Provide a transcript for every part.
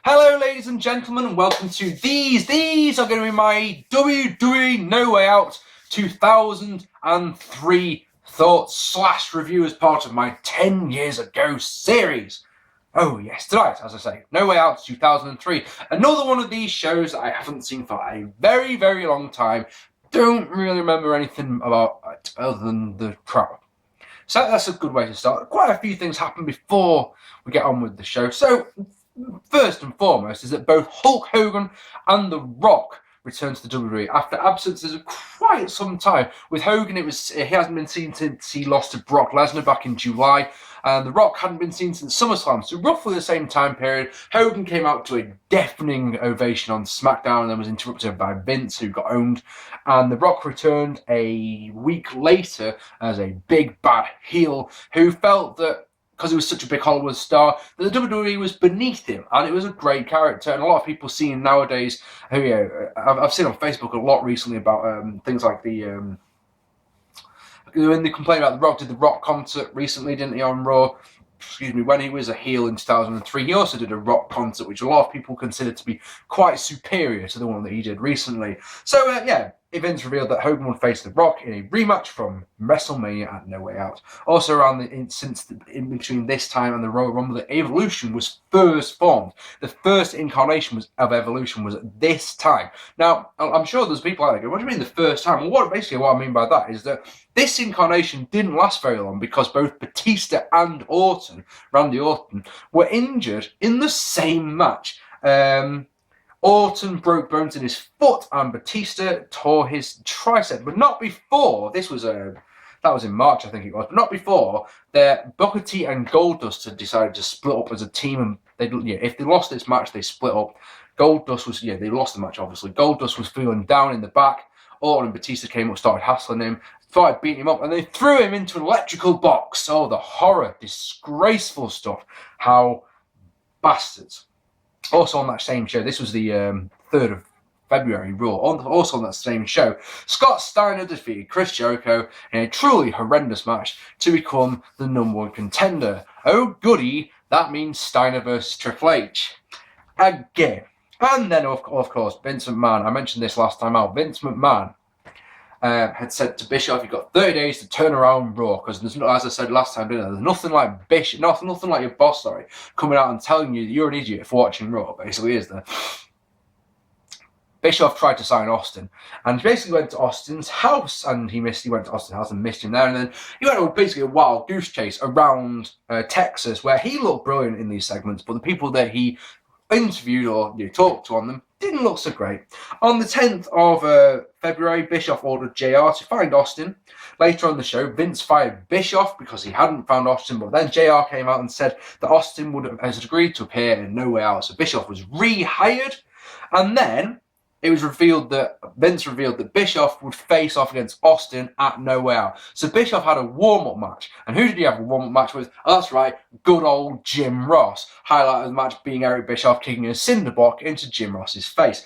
Hello ladies and gentlemen, and welcome to these are going to be my WWE No Way Out 2003 thoughts / review as part of my 10 years ago series. Oh yes, tonight, as I say, No Way Out 2003. Another one of these shows that I haven't seen for a very, very long time. Don't really remember anything about it other than the crowd. So that's a good way to start. Quite a few things happen before we get on with the show. So first and foremost is that both Hulk Hogan and The Rock returned to the WWE after absences of quite some time. With Hogan, he hasn't been seen since he lost to Brock Lesnar back in July, and The Rock hadn't been seen since SummerSlam. So roughly the same time period, Hogan came out to a deafening ovation on SmackDown and then was interrupted by Vince, who got owned. And The Rock returned a week later as a big bad heel who felt that because he was such a big Hollywood star, that the WWE was beneath him, and it was a great character. And a lot of people seeing nowadays, I've seen on Facebook a lot recently about things like when they complain about The Rock. Did The Rock concert recently, didn't he, on Raw? Excuse me, when he was a heel in 2003, he also did a Rock concert, which a lot of people consider to be quite superior to the one that he did recently. So, events revealed that Hogan would face The Rock in a rematch from WrestleMania at No Way Out. Also, in between this time and the Royal Rumble, the Evolution was first formed. The first incarnation of Evolution was at this time. Now, I'm sure there's people out there going, what do you mean the first time? Well, what I mean by that is that this incarnation didn't last very long because both Batista and Randy Orton, were injured in the same match. Orton broke bones in his foot and Batista tore his tricep, but not before. That was in March, I think it was, but not before Booker T and Goldust had decided to split up as a team, and if they lost this match, they split up. They lost the match, obviously. Goldust was feeling down in the back. Orton and Batista came up, started hassling him, started beating him up, and they threw him into an electrical box. Oh, the horror, disgraceful stuff. How bastards. Also on that same show, this was the 3rd of February Raw, also on that same show, Scott Steiner defeated Chris Jericho in a truly horrendous match to become the #1 contender. Oh goody, that means Steiner versus Triple H. Again. And then, of course, Vince McMahon. I mentioned this last time out. Vince McMahon had said to Bischoff, "You've got 30 days to turn around Raw," because there's, as I said last time, there's nothing like Bischoff, nothing like your boss, coming out and telling you that you're an idiot for watching Raw. Basically, is there? Bischoff tried to sign Austin, and he basically went to Austin's house, and he went to Austin's house and missed him there, and then he went on basically a wild goose chase around Texas, where he looked brilliant in these segments, but the people that he interviewed or talked to on them didn't look so great. On the 10th of February, Bischoff ordered JR to find Austin. Later on the show, Vince fired Bischoff because he hadn't found Austin, but then JR came out and said that Austin has agreed to appear in No Way Out. So Bischoff was rehired, and then it was Vince revealed that Bischoff would face off against Austin at No Way Out. So Bischoff had a warm-up match. And who did he have a warm-up match with? Oh, that's right, good old Jim Ross. Highlight of the match being Eric Bischoff kicking a cinder block into Jim Ross's face.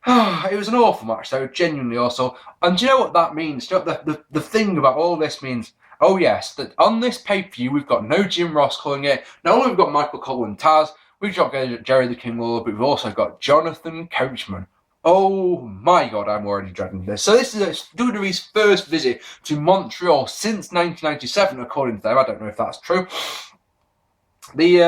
It was an awful match, though, genuinely also. And do you know what that means? Do you know what the thing about all this means? Oh yes, that on this pay-per-view, we've got no Jim Ross calling it. Not only have we got Michael Cole and Taz, we've got Jerry the King Lawler, but we've also got Jonathan Coachman. Oh my god, I'm already dreading this. So this is WWE's first visit to Montreal since 1997, according to them. I don't know if that's true. The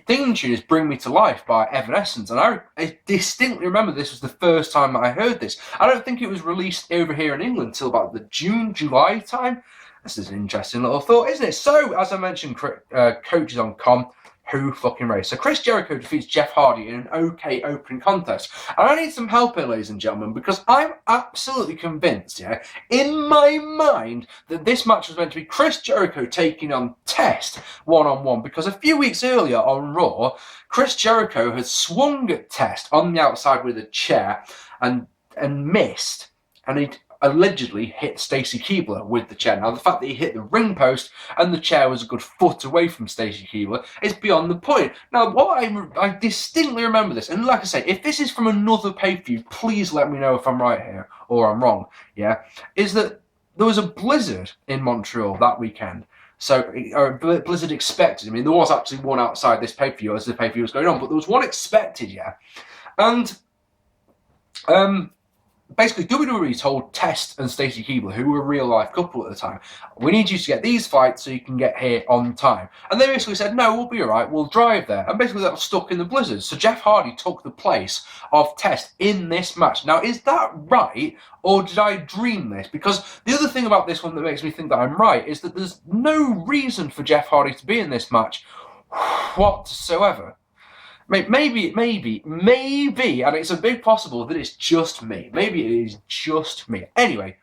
theme tune is Bring Me to Life by Evanescence, and I distinctly remember this was the first time that I heard this. I don't think it was released over here in England until about the June-July time. This is an interesting little thought, isn't it? So, as I mentioned, coaches on com. Who fucking race? So Chris Jericho defeats Jeff Hardy in an okay opening contest. And I need some help here, ladies and gentlemen, because I'm absolutely convinced, in my mind, that this match was meant to be Chris Jericho taking on Test one-on-one. Because a few weeks earlier on Raw, Chris Jericho had swung at Test on the outside with a chair and missed. And he'd allegedly hit Stacy Keibler with the chair. Now, the fact that he hit the ring post and the chair was a good foot away from Stacy Keibler is beyond the point. Now, what I distinctly remember this, and like I say, if this is from another pay-per-view, please let me know if I'm right here or I'm wrong, is that there was a blizzard in Montreal that weekend. So Blizzard expected. I mean, there was actually one outside this pay-per-view as the pay-per-view was going on, but there was one expected, yeah. And basically, WWE told Test and Stacy Keibler, who were a real-life couple at the time, we need you to get these fights so you can get here on time. And they basically said, no, we'll be all right, we'll drive there. And basically that was stuck in the blizzard. So Jeff Hardy took the place of Test in this match. Now, is that right, or did I dream this? Because the other thing about this one that makes me think that I'm right is that there's no reason for Jeff Hardy to be in this match whatsoever. Maybe, and it's a big possible that it's just me. Maybe it is just me. Anyway,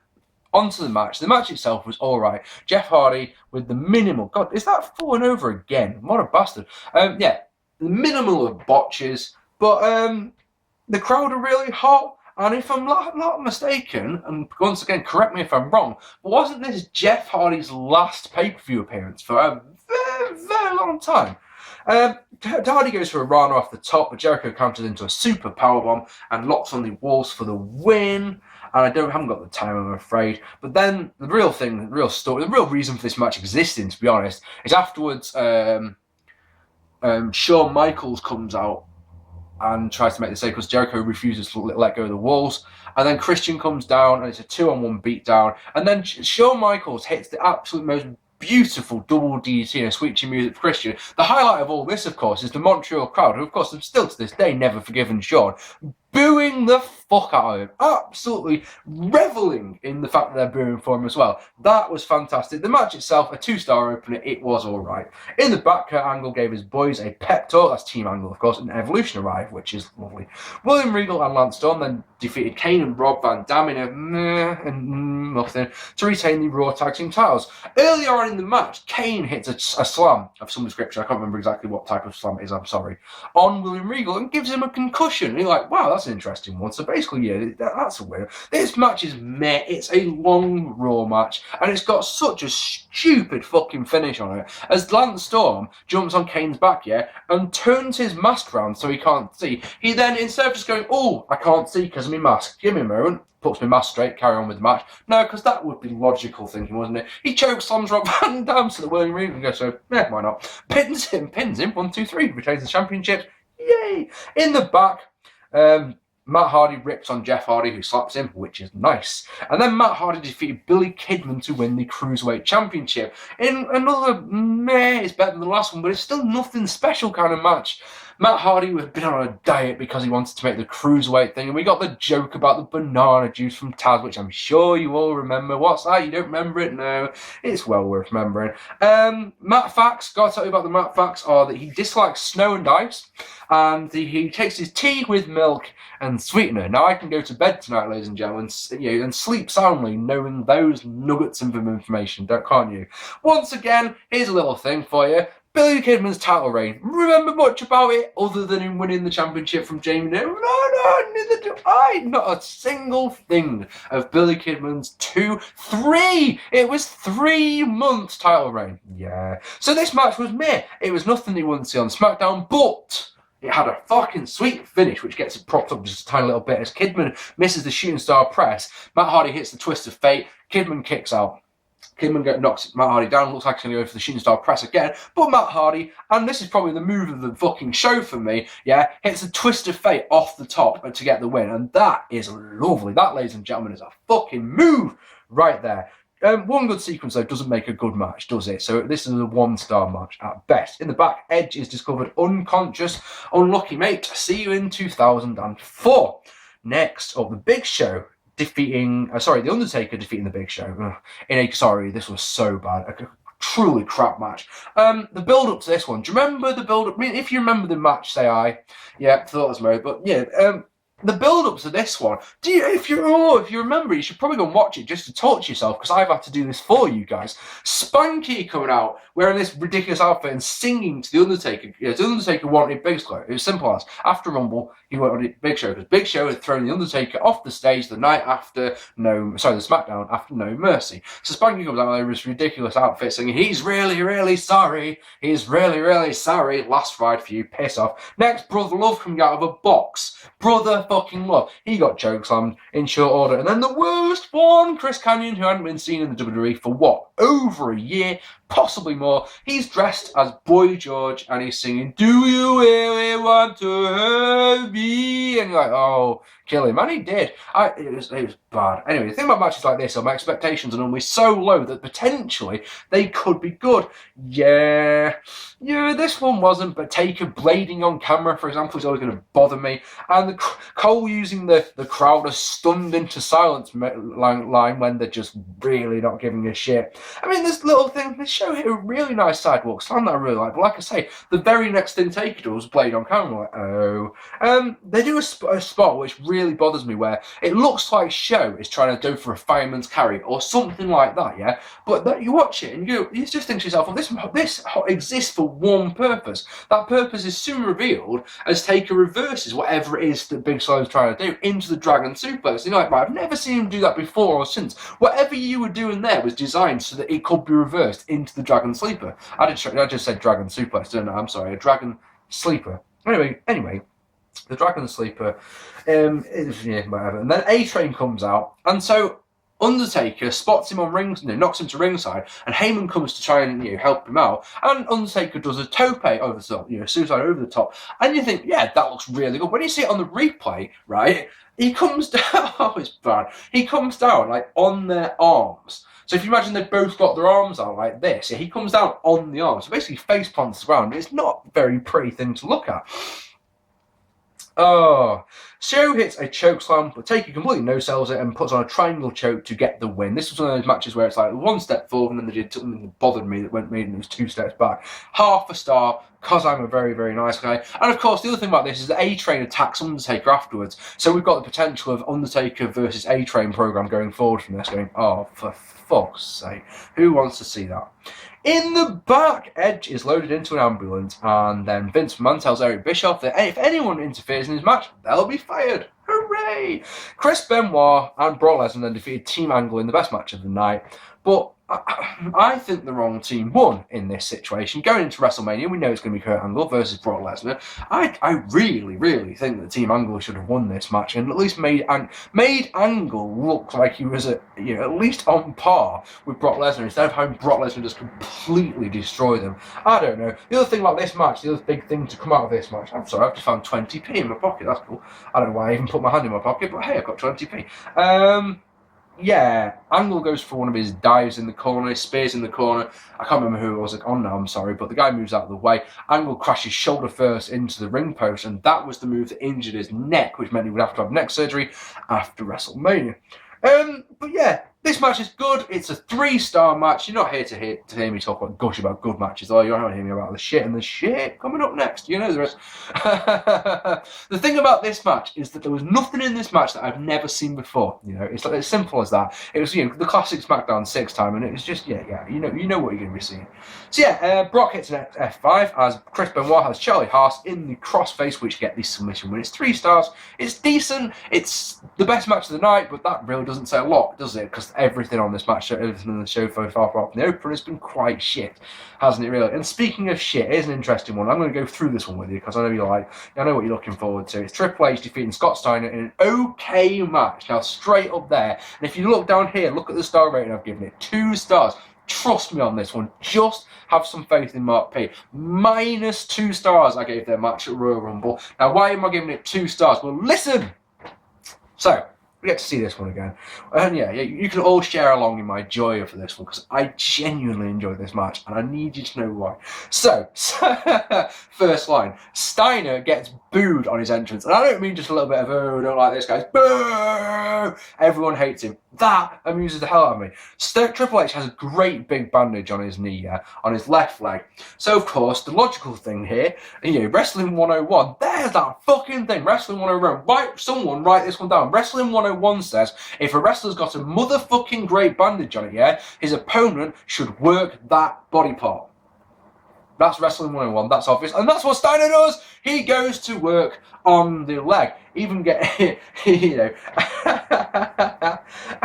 on to the match. The match itself was alright. Jeff Hardy with the minimal... God, is that falling over again? What a bastard. Yeah, the minimal of botches, but the crowd are really hot. And if I'm not mistaken, and once again, correct me if I'm wrong, but wasn't this Jeff Hardy's last pay-per-view appearance for a very, very long time? Hardy goes for a run off the top, but Jericho counters into a super powerbomb and locks on the walls for the win. And I haven't got the time, I'm afraid. But then the real thing, the real story, the real reason for this match existing, to be honest, is afterwards Shawn Michaels comes out and tries to make the save because Jericho refuses to let go of the walls. And then Christian comes down and it's a 2-on-1 beatdown. And then Shawn Michaels hits the absolute most beautiful double DDT and sweeping music for Christian. The highlight of all this, of course, is the Montreal crowd, who, of course, have still to this day never forgiven Shawn, booing the fuck out of him. Absolutely reveling in the fact that they're booing for him as well. That was fantastic. The match itself, a 2-star opener, it was alright. In the back, Kurt Angle gave his boys a pep talk. That's Team Angle, of course, and Evolution arrived, which is lovely. William Regal and Lance Storm then defeated Kane and Rob Van Dam in a nothing to retain the Raw Tag Team titles. Earlier on in the match, Kane hits a slam of some description. I can't remember exactly what type of slam it is, I'm sorry, on William Regal and gives him a concussion. And you're like, wow, that's an interesting one. So basically, yeah, that's a winner. This match is meh. It's a long Raw match, and it's got such a stupid fucking finish on it. As Lance Storm jumps on Kane's back, yeah, and turns his mask round so he can't see, he then, instead of just going, oh, I can't see because of my mask, give me a moment, puts my mask straight, carry on with the match. No, because that would be logical thinking, wasn't it? He chokeslams Rob Van Dam so that William Regal goes, so, yeah, why not? Pins him, 1, 2, 3, retains the championship. Yay! In the back, Matt Hardy rips on Jeff Hardy, who slaps him, which is nice. And then Matt Hardy defeated Billy Kidman to win the Cruiserweight Championship. In another meh, it's better than the last one, but it's still nothing special kind of match. Matt Hardy had been on a diet because he wanted to make the Cruiserweight thing, and we got the joke about the banana juice from Taz, which I'm sure you all remember. What's that? You don't remember it? No. It's well worth remembering. Matt facts, gotta tell you about the Matt facts, are that he dislikes snow and ice, and he takes his tea with milk and sweetener. Now, I can go to bed tonight, ladies and gentlemen, and sleep soundly knowing those nuggets of information, can't you? Once again, here's a little thing for you. Billy Kidman's title reign. Remember much about it other than him winning the championship from Jamie? No, neither do I. Not a single thing of Billy Kidman's 3. It was 3 months title reign. Yeah. So this match was meh. It was nothing that you wouldn't see on SmackDown, but it had a fucking sweet finish, which gets it propped up just a tiny little bit. As Kidman misses the shooting star press, Matt Hardy hits the twist of fate. Kidman kicks out. Kidman knocks Matt Hardy down, looks like he's going to go for the shooting star press again, but Matt Hardy, and this is probably the move of the fucking show for me, yeah, hits a twist of fate off the top to get the win, and that is lovely. That, ladies and gentlemen, is a fucking move right there. One good sequence, though, doesn't make a good match, does it? So this is a 1-star match at best. In the back, Edge is discovered unconscious. Unlucky, mate. See you in 2004. Next up, the Big Show the Undertaker defeating the Big Show. This was so bad. A truly crap match. The build-up to this one, do you remember the build-up? I mean, if you remember the match, say aye. Yeah, thought it was mode, but yeah, the build-up to this one, if you remember, you should probably go and watch it just to torture yourself, because I've had to do this for you guys. Spanky coming out, wearing this ridiculous outfit and singing to The Undertaker. Yeah, The Undertaker wanted Big Show. It was simple as, after Rumble, he wanted Big Show, because Big Show had thrown The Undertaker off the stage the night after the SmackDown after No Mercy. So Spanky comes out with this ridiculous outfit singing, he's really, really sorry. He's really, really sorry. Last ride for you. Piss off. Next, Brother Love coming out of a box. Brother fucking love. He got chokeslammed in short order. And then the worst one, Chris Kanyon, who hadn't been seen in the WWE for what, over a year, possibly more. He's dressed as Boy George and he's singing, "Do you really want to hurt me?" And you're like, oh, kill him. And he did. It was bad. Anyway, the thing about matches like this are my expectations are normally so low that potentially they could be good. Yeah, this one wasn't, but Taker blading on camera, for example, is always going to bother me. And Cole using the crowd as stunned into silence line when they're just really not giving a shit. I mean, this little thing, this show hit a really nice sidewalk slam that I really like. But like I say, the very next thing Taker does, blade on camera, like, oh. They do a spot which really bothers me where it looks like Show is trying to go for a fireman's carry or something like that, yeah? But you watch it and you just think to yourself, well, this exists for one purpose. That purpose is soon revealed as Taker reverses whatever it is that Big Slow's trying to do into the Dragon Suplex. You're like, right, I've never seen him do that before or since. Whatever you were doing there was designed so that it could be reversed into the Dragon Sleeper. I just said Dragon Suplex, didn't I? I'm sorry, a Dragon Sleeper. Anyway, the Dragon Sleeper, whatever. And then A-Train comes out, and so Undertaker spots him on knocks him to ringside, and Heyman comes to try and help him out, and Undertaker does a tope over the top, suicide over the top, and you think, yeah, that looks really good. When you see it on the replay, right, he comes down, oh, it's bad, he comes down, like, on their arms. So if you imagine they've both got their arms out like this, he comes down on the arms, so basically face plants the ground. It's not a very pretty thing to look at. Oh, Show hits a choke slam, but Taker completely no-sells it and puts on a triangle choke to get the win. This was one of those matches where it's like one step forward and then they did something that bothered me that went me and it was 2 steps back. Half a star, because I'm a very, very nice guy. And of course, the other thing about this is that A-Train attacks Undertaker afterwards. So we've got the potential of Undertaker versus A-Train program going forward from this game. Oh, for fuck's sake. Who wants to see that? In the back, Edge is loaded into an ambulance, and then Vince McMahon tells Eric Bischoff that if anyone interferes in his match, they'll be fired. Hooray! Chris Benoit and Brock Lesnar then defeated Team Angle in the best match of the night, but I think the wrong team won in this situation. Going into WrestleMania, we know it's going to be Kurt Angle versus Brock Lesnar. I really, really think that Team Angle should have won this match and at least made Angle look like he was at least on par with Brock Lesnar instead of having Brock Lesnar just completely destroy them. I don't know. The other thing about this match, the other big thing to come out of this match, I'm sorry, I've just found 20p in my pocket. That's cool. I don't know why I even put my hand in my pocket, but hey, I've got 20p. Yeah, Angle goes for one of his dives in the corner, his spears in the corner. I can't remember who it was on now, I'm sorry, but the guy moves out of the way. Angle crashes shoulder first into the ring post, and that was the move that injured his neck, which meant he would have to have neck surgery after WrestleMania. But yeah, this match is good. It's a 3-star match. You're not here to hear me talk about gush about good matches, or you're not hearing me about the shit and the shit coming up next. You know the rest. The thing about this match is that there was nothing in this match that I've never seen before. It's like as simple as that. It was the classic SmackDown 6 time, and it was just you know what you're going to be seeing. So yeah, Brock hits an F5 as Chris Benoit has Charlie Haas in the crossface, which get the submission win. It's 3 stars. It's decent. It's the best match of the night, but that really doesn't say a lot, does it? Because everything on this match, everything in the show so far from the opener has been quite shit, hasn't it really? And speaking of shit, here's an interesting one. I'm going to go through this one with you because I know I know what you're looking forward to. It's Triple H defeating Scott Steiner in an okay match. Now, straight up there, and if you look down here, look at the star rating I've given it. 2 stars. Trust me on this one. Just have some faith in Mark P. -2 stars I gave their match at Royal Rumble. Now, why am I giving it 2 stars? Well, listen! So, we get to see this one again. And yeah, you can all share along in my joy for this one because I genuinely enjoyed this match and I need you to know why. So first line, Steiner gets booed on his entrance. And I don't mean just a little bit of, oh, I don't like this, guys. Boo! Everyone hates him. That amuses the hell out of me. Triple H has a great big bandage on his knee, on his left leg. So, of course, the logical thing here, Wrestling 101, there's that fucking thing, Wrestling 101. Someone write this one down. Wrestling 101 says, if a wrestler's got a motherfucking great bandage on it, his opponent should work that body part. That's Wrestling 101, that's obvious. And that's what Steiner does! He goes to work on the leg. And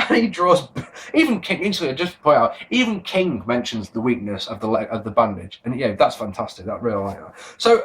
he draws, even King, just point out, even King mentions the weakness of the leg, of the bandage. And yeah, that's fantastic, I really like that. So,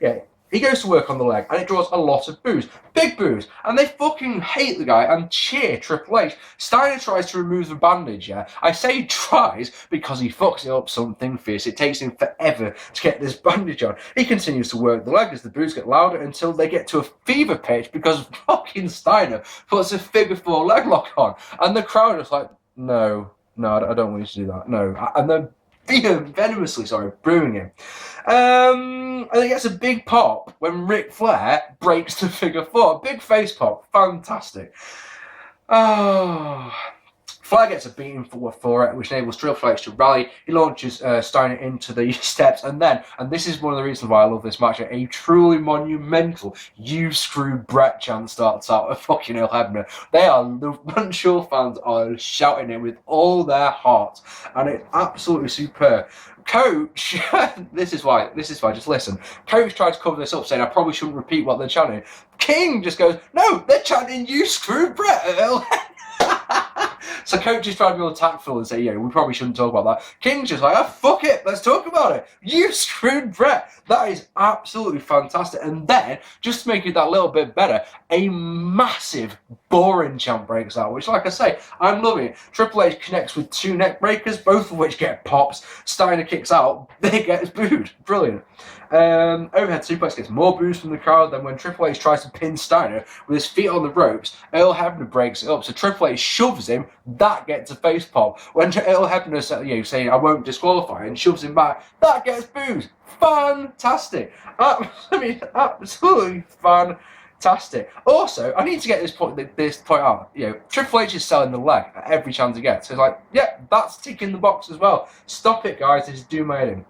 yeah, He goes to work on the leg, and it draws a lot of boos. Big boos. And they fucking hate the guy and cheer Triple H. Steiner tries to remove the bandage, yeah? I say tries because he fucks it up something fierce. It takes him forever to get this bandage on. He continues to work the leg as the boos get louder until they get to a fever pitch because fucking Steiner puts a figure 4 leg lock on. And the crowd is like, no, I don't want you to do that. No. And then venomously, brewing him. And he gets a big pop when Ric Flair breaks the figure 4. Big face pop. Fantastic. Oh. Flair gets a beating for it, which enables Triple H to rally. He launches Steiner into the steps, and this is one of the reasons why I love this match, a truly monumental "You screwed Brett" chant starts out of fucking Earl Hebner. The Montreal fans are shouting it with all their heart, and it's absolutely superb. Coach, this is why, just listen. Coach tried to cover this up, saying I probably shouldn't repeat what they're chanting. King just goes, no, they're chanting "You screwed Brett" at Earl Hebner. So Coach is trying to be all tactful and say, yeah, we probably shouldn't talk about that. King's just like, oh, fuck it, let's talk about it. You screwed Brett. That is absolutely fantastic. And then, just to make it that little bit better, a massive, boring chant breaks out, which, like I say, I'm loving it. Triple H connects with 2 neck breakers, both of which get pops. Steiner kicks out, they get booed. Brilliant. Overhead suplex gets more boos from the crowd. Then when Triple H tries to pin Steiner with his feet on the ropes, Earl Hebner breaks it up. So Triple H shoves him. That gets a face pop. When Earl Hebner saying I won't disqualify and shoves him back, that gets boos. Fantastic. Absolutely fantastic. Also, I need to get this point out. Triple H is selling the leg at every chance he gets. So it's like, yeah, that's ticking the box as well. Stop it, guys. This is doom-mating.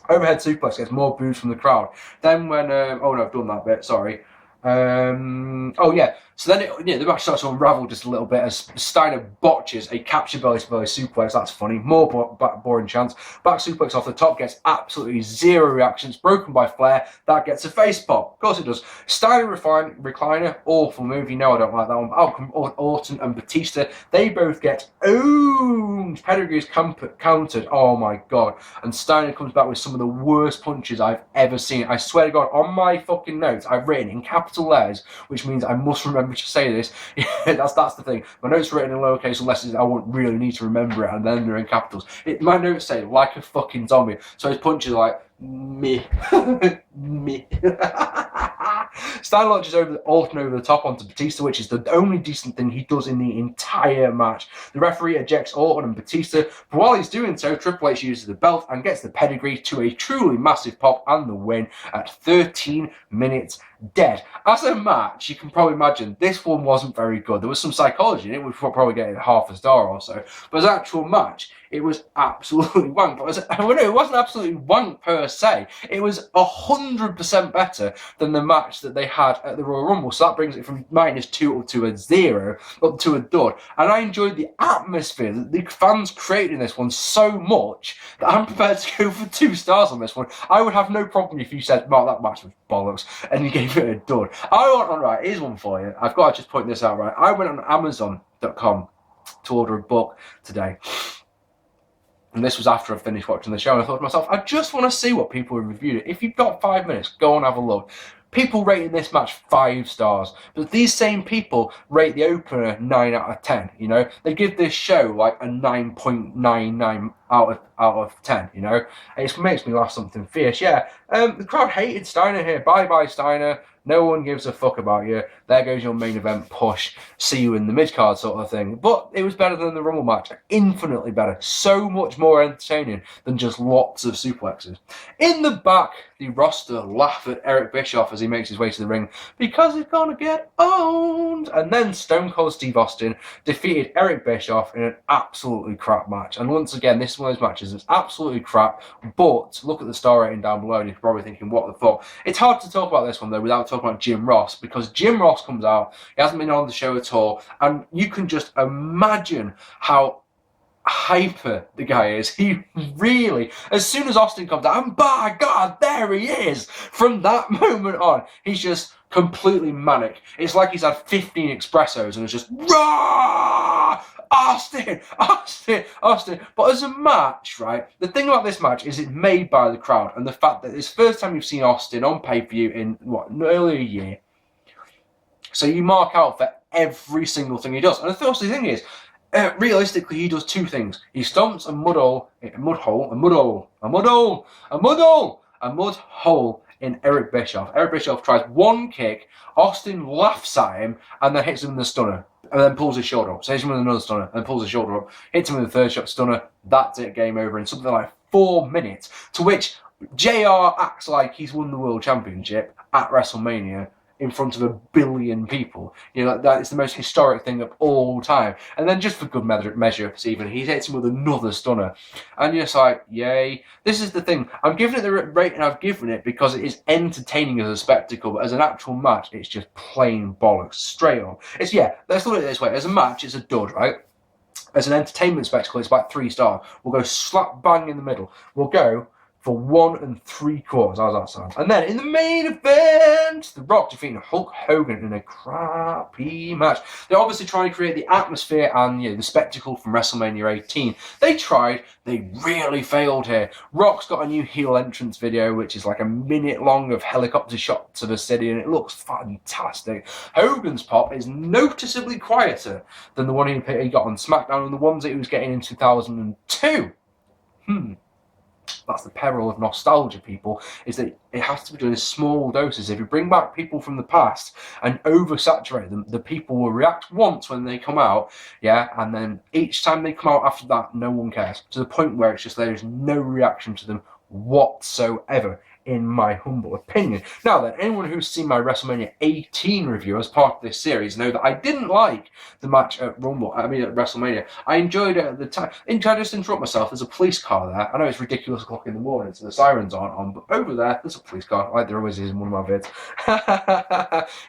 Overhead suplex gets more boos from the crowd. Then when oh no, I've done that bit. Sorry. Oh yeah. So then the match starts to unravel just a little bit as Steiner botches a capture belly to belly suplex. That's funny. More boring chants. Back suplex off the top gets absolutely zero reactions. Broken by Flair. That gets a face pop. Of course it does. Steiner recliner. Awful move. You know I don't like that one. Malcolm, Orton and Batista. They both get owned. Pedigree's countered. Oh my god. And Steiner comes back with some of the worst punches I've ever seen. I swear to God, on my fucking notes, I've written in capital letters, which means I must remember to say this. that's the thing. My notes are written in lowercase unless I won't really need to remember it, and then they're in capitals. My notes say like a fucking zombie. So his punches are like me. Steiner launches Orton over the top onto Batista, which is the only decent thing he does in the entire match. The referee ejects Orton and Batista, but while he's doing so, Triple H uses the belt and gets the pedigree to a truly massive pop and the win at 13 minutes dead. As a match, you can probably imagine this one wasn't very good. There was some psychology in it, which we'll probably get half a star or so. But as an actual match, it was absolutely wank. But it wasn't absolutely wank per se. It was 100% better than the match that they had at the Royal Rumble. So that brings it from -2 up to a 0, up to a dud. And I enjoyed the atmosphere that the fans created in this one so much that I'm prepared to go for 2 stars on this one. I would have no problem if you said, Mark, that match was bollocks, and you gave it a dud. Right, here's one for you. I've got to just point this out, right? I went on Amazon.com to order a book today. And this was after I finished watching the show, and I thought to myself, I just want to see what people have reviewed it. If you've got 5 minutes, go and have a look. People rating this match 5 stars, but these same people rate the opener 9 out of 10. They give this show like a 9.99 out of 10. It makes me laugh something fierce. Yeah, the crowd hated Steiner here. Bye Steiner. No one gives a fuck about you. There goes your main event push. See you in the mid-card sort of thing. But it was better than the Rumble match. Infinitely better. So much more entertaining than just lots of suplexes. In the back, the roster laugh at Eric Bischoff as he makes his way to the ring because he's gonna get owned. And then Stone Cold Steve Austin defeated Eric Bischoff in an absolutely crap match. And once again, this is one of those matches that's absolutely crap. But look at the star rating down below and you're probably thinking, what the fuck? It's hard to talk about this one though without talking about Jim Ross, because Jim Ross comes out, he hasn't been on the show at all, and you can just imagine how hyper the guy is. He really, as soon as Austin comes out, and by God, there he is. From that moment on, he's just completely manic. It's like he's had 15 espressos and it's just raw. Austin. But as a match, right, the thing about this match is it's made by the crowd, and the fact that it's the first time you've seen Austin on pay-per-view in, nearly a year. So you mark out for every single thing he does. And the first thing is, realistically, he does two things. He stomps a mud hole in Eric Bischoff. Eric Bischoff tries one kick, Austin laughs at him, and then hits him with a stunner. And then pulls his shoulder up. So hits him with another stunner, and pulls his shoulder up. Hits him with a third shot stunner. That's it, game over in something like 4 minutes. To which JR acts like he's won the World Championship at WrestleMania in front of 1 billion people. You know, that is the most historic thing of all time. And then just for good measure, Stephen, he hits him with another stunner. And you're just like, yay. This is the thing. I'm giving it the rating I've given it because it is entertaining as a spectacle, but as an actual match, it's just plain bollocks. Straight up. It's, let's look at it this way. As a match, it's a dud, right? As an entertainment spectacle, it's about 3 stars. We'll go slap bang in the middle. We'll go for 1 3/4. How's that sound? And then in the main event, The Rock defeating Hulk Hogan in a crappy match. They're obviously trying to create the atmosphere and the spectacle from WrestleMania 18. They tried. They really failed here. Rock's got a new heel entrance video, which is like a minute long of helicopter shots of a city, and it looks fantastic. Hogan's pop is noticeably quieter than the one he got on SmackDown and the ones that he was getting in 2002. That's the peril of nostalgia, people, is that it has to be done in small doses. If you bring back people from the past and oversaturate them, the people will react once when they come out, and then each time they come out after that, no one cares. To the point where it's just there is no reaction to them whatsoever, in my humble opinion. Now then, anyone who's seen my WrestleMania 18 review as part of this series know that I didn't like the match at WrestleMania. I enjoyed it at the time. Can I just interrupt myself? There's a police car there. I know it's ridiculous o'clock in the morning, so the sirens aren't on, but over there's a police car, like there always is in one of my vids.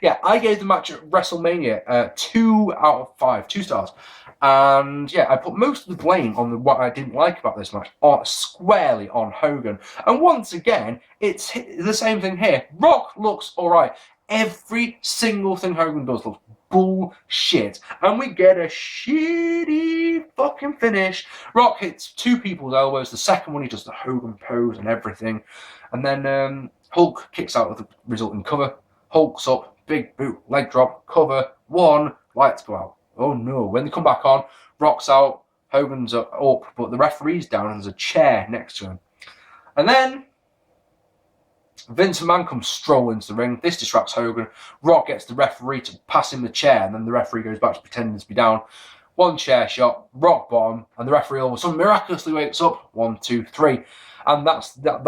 I gave the match at WrestleMania 2 out of 5, 2 stars. And I put most of the blame on what I didn't like about this match squarely on Hogan. And once again, it's the same thing here. Rock looks alright. Every single thing Hogan does looks bullshit. And we get a shitty fucking finish. Rock hits 2 people's elbows. The second one, he does the Hogan pose and everything. And then Hulk kicks out with the resulting cover. Hulk's up, big boot, leg drop, cover, 1, lights go out. Oh no, when they come back on, Rock's out, Hogan's up, but the referee's down and there's a chair next to him. And then Vince McMahon comes strolling into the ring. This distracts Hogan. Rock gets the referee to pass him the chair, and then the referee goes back to pretending to be down. 1 chair shot, Rock bottom, and the referee all of a sudden miraculously wakes up. 1, 2, 3. And that's I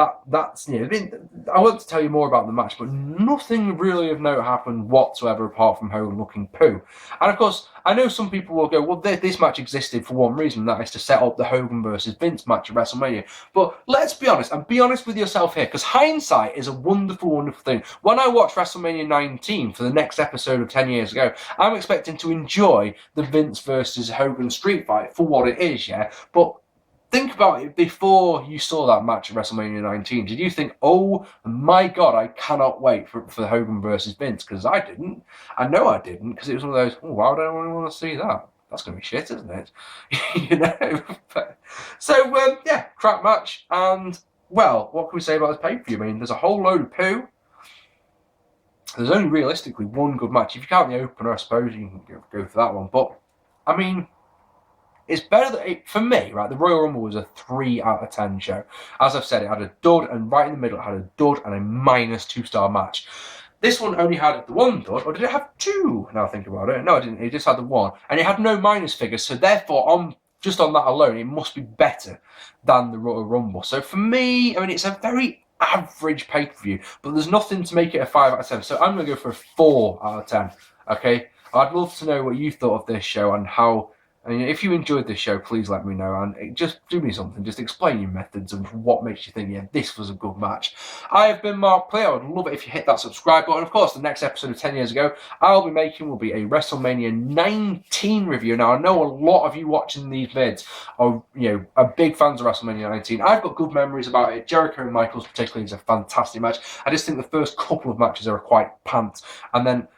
want to tell you more about the match, but nothing really of note happened whatsoever apart from Hogan looking poo. And of course, I know some people will go, well, this match existed for one reason, and that is to set up the Hogan versus Vince match at WrestleMania. But let's be honest, and be honest with yourself here, because hindsight is a wonderful, wonderful thing. When I watch WrestleMania 19 for the next episode of 10 years ago, I'm expecting to enjoy the Vince versus Hogan street fight for what it is, But think about it before you saw that match at WrestleMania 19. Did you think, oh my God, I cannot wait for Hogan versus Vince? Because I didn't. I know I didn't, because it was one of those, why would I want to see that? That's going to be shit, isn't it? So, crap match. And, well, what can we say about this pay-per-view? I mean, there's a whole load of poo. There's only realistically 1 good match. If you count the opener, I suppose you can go for that one. But, I mean, it's better that for me, right? The Royal Rumble was a 3 out of 10 show. As I've said, it had a dud, and right in the middle, it had a dud and a minus 2-star match. This one only had the 1 dud, or did it have 2? Now I think about it. No, it didn't. It just had the 1, and it had no minus figures. So therefore, just on that alone, it must be better than the Royal Rumble. So for me, I mean, it's a very average pay-per-view, but there's nothing to make it a 5 out of 10. So I'm going to go for a 4 out of 10. Okay, I'd love to know what you thought of this show and how And if you enjoyed this show, please let me know, and just do me something. Just explain your methods and what makes you think, yeah, this was a good match. I have been Mark Play. I would love it if you hit that subscribe button. Of course, the next episode of 10 years ago I'll be making will be a WrestleMania 19 review. Now, I know a lot of you watching these vids are, are big fans of WrestleMania 19. I've got good memories about it. Jericho and Michaels particularly is a fantastic match. I just think the first couple of matches are quite pants, and then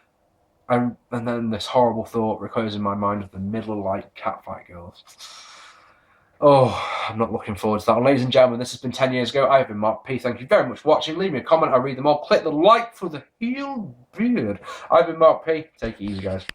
this horrible thought recurs in my mind of the Miller Lite catfight girls. Oh, I'm not looking forward to that. And ladies and gentlemen, this has been 10 years ago. I have been Mark P. Thank you very much for watching. Leave me a comment. I read them all. Click the like for the heel beard. I've been Mark P. Take it easy, guys.